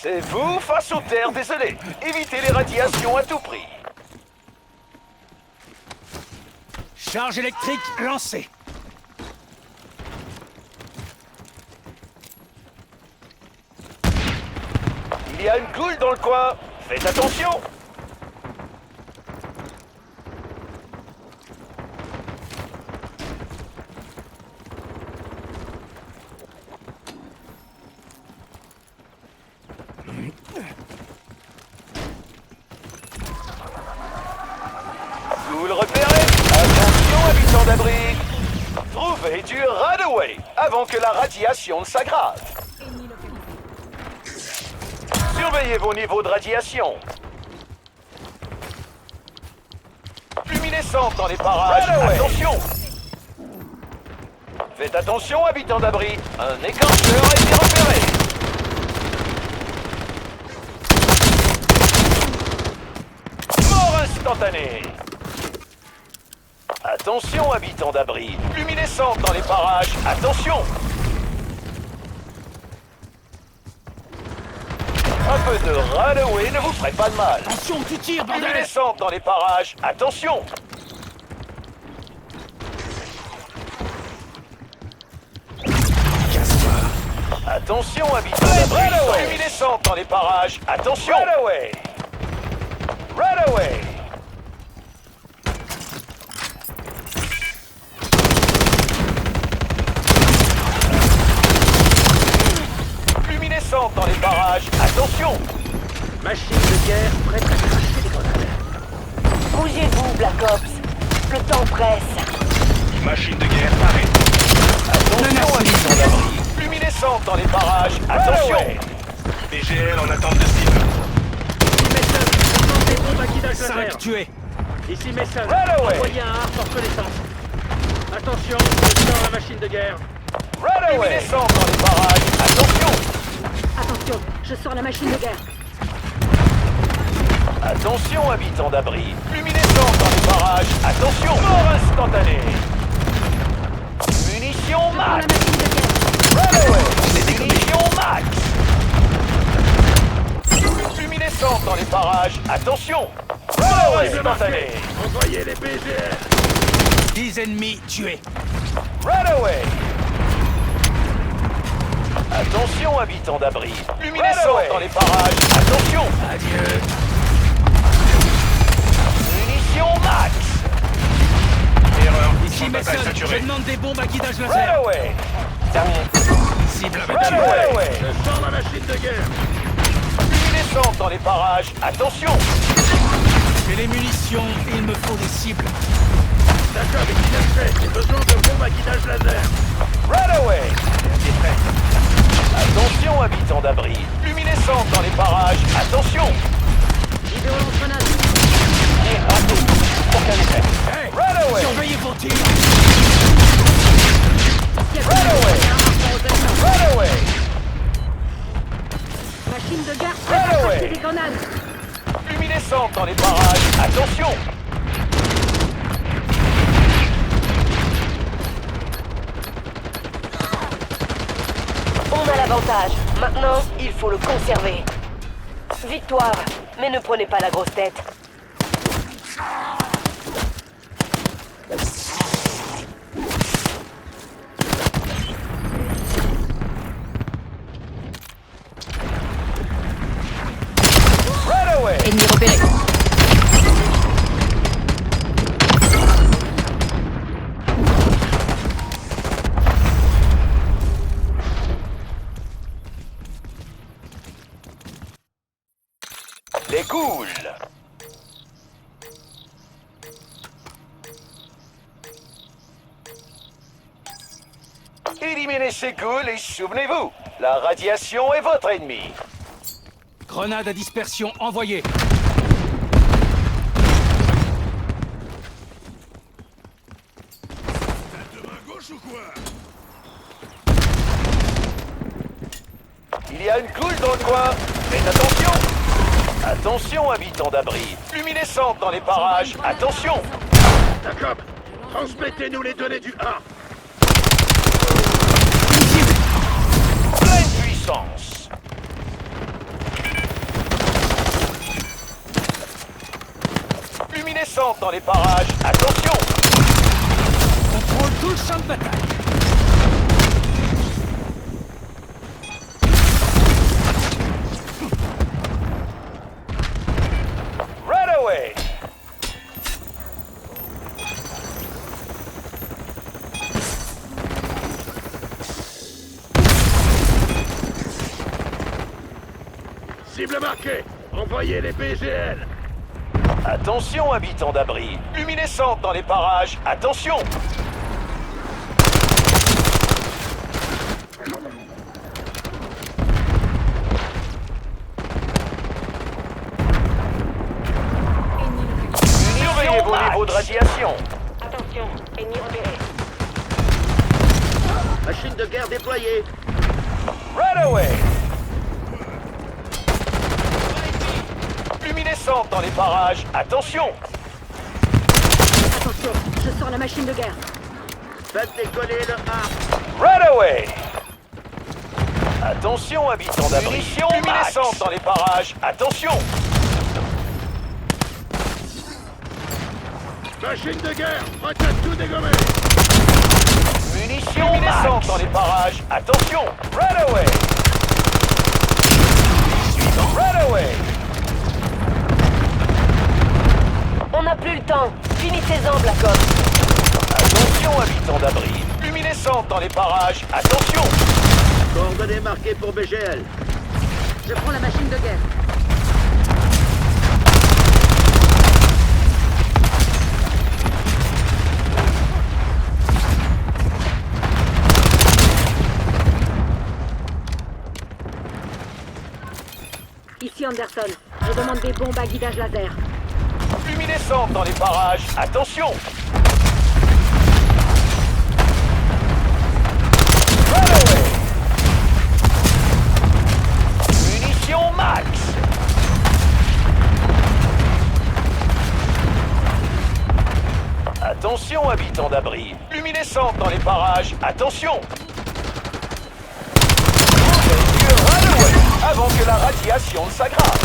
C'est vous face aux terres, désolé. Évitez les radiations à tout prix. Charge électrique lancée. Il y a une coule dans le coin. Faites attention. Coule repérée. Attention, habitants d'abri. Trouvez du Radaway avant que la radiation ne s'aggrave. Surveillez vos niveaux de radiation. Luminescente dans les parages. Attention. Faites attention, habitants d'abri. Un écorcheur a été repéré. Mort instantanée. Attention, habitants d'abri. Luminescente dans les parages. Attention. Un peu de Runaway ne vous ferait pas de mal. Attention, tu tires, bordel! Luminescente dans les parages. Attention. Attention, habitants d'abri. Luminescente dans les parages. Attention. Runaway. Runaway. Luminescente dans les parages. Attention. Machine de guerre prête à cracher les grenades. Bougez-vous, Black Ops. Le temps presse. Machine de guerre arrête. Attention, habitants d'abri. Luminescente dans les parages. Attention. BGL en attente de cible. Ici Mason, on tente des bombes à guidage 5 laser. tués. Ici Mason, Runaway. envoyez un hard pour connaissance. Attention, je sors la machine de guerre. Luminescente dans les parages. Attention. Attention, je sors la machine de guerre. Attention, habitants d'abri. Luminescente dans les parages. Attention. Mort instantanée. Munitions Je sors la max. machine de guerre. Runaway. Munitions max. Luminescente dans les parages. Attention. Mort instantanée. Envoyez les BGR. 10 ennemis tués. Runaway. Attention, habitants d'abri. Luminescente dans les parages. Attention. Adieu. Munitions max. Erreur. Ici Champ Mason, d'attaque je saturé. demande des bombes à guidage laser. Runaway. Cible abattue. Runaway. Je sors la machine de guerre. Luminescente dans les parages. Attention. J'ai les munitions, il me faut des cibles. D'accord, avec qui fait. J'ai besoin de bombes à guidage laser. Runaway. Attention, habitants d'abri. Luminescente dans les parages. Attention. Libérons l'engrenage. Aucun effet. Hey, Runaway. surveillez vos tirs. Runaway. Runaway. Machine de guerre prête à Runaway. cracher des grenades. Luminescente dans les parages. Attention. On a l'avantage. Maintenant, il faut le conserver. Victoire, mais ne prenez pas la grosse tête. Runaway. Ennemi repéré. Les ghouls. Éliminez ces ghouls et souvenez-vous, la radiation est votre ennemi. Grenade à dispersion envoyée. Il y a une coule dans le coin. Faites attention. Attention, habitants d'abri. Luminescente dans les parages. Attention. D'accord. Transmettez-nous les données du A. Pleine puissance. Luminescente dans les parages. Attention! Contrôle tout le champ de bataille. Right away! Cible marquée. Envoyez les BGL. Attention, habitants d'abri. Luminescente dans les parages. Attention! Surveillez vos niveaux de radiation. Attention, ennemi repéré. Machine de guerre déployée. Right away! Luminescente dans les parages. Attention! Attention, je sors la machine de guerre. Faites décoller le A. Right away! Attention, habitants d'abri. Luminescente dans les parages. Attention! Machine de guerre, prête à tout dégommer. Munitions luminescentes dans les parages. Attention! Right away! Right away! On n'a plus le temps. Finissez-en, Black Ops. Attention, habitants d'abri. Luminescente dans les parages. Attention! Coordonnées marquées pour BGL. Je prends la machine de guerre. Ici Anderson. Je demande des bombes à guidage laser. Luminescente dans les parages. Attention! Right away! Munitions max! Attention, habitants d'abri. Luminescente dans les parages. Attention! Right away, avant que la radiation ne s'aggrave.